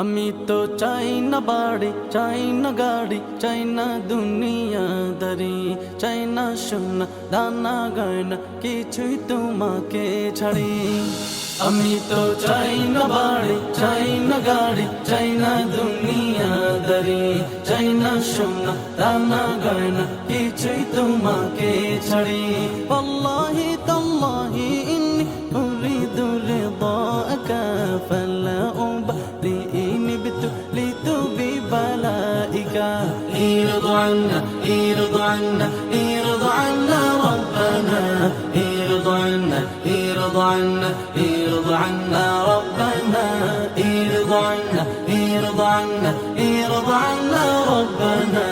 আমি তো চাই না বাড়ি, চাই না গাড়ি, চাই না দুনিয়াদারি, চাই না সোনা দানা গয়না, কিছুই তোমাকে ছাড়ি। আমি তো চাই না বাড়ি, চাই না গাড়ি, চাই না দুনিয়াদারি, চাই না সোনা দানা গয়না, কিছুই তোমাকে ছাড়ি। ওয়াল্লাহি তাল্লাহি ইন্নী উরিদু রিদাকা ফালা উবালি ইন বিতুলিতু বিবালাইকা। ইরদ আন্না ইরদ আন্না ইরদ আন্না রব্বানা, ইরদ আন্না ইরদ আন্না ইরদ আন্না রব্বানা, ইরদ আন্না ইরদ আন্না ইরদ আন্না রব্বানা,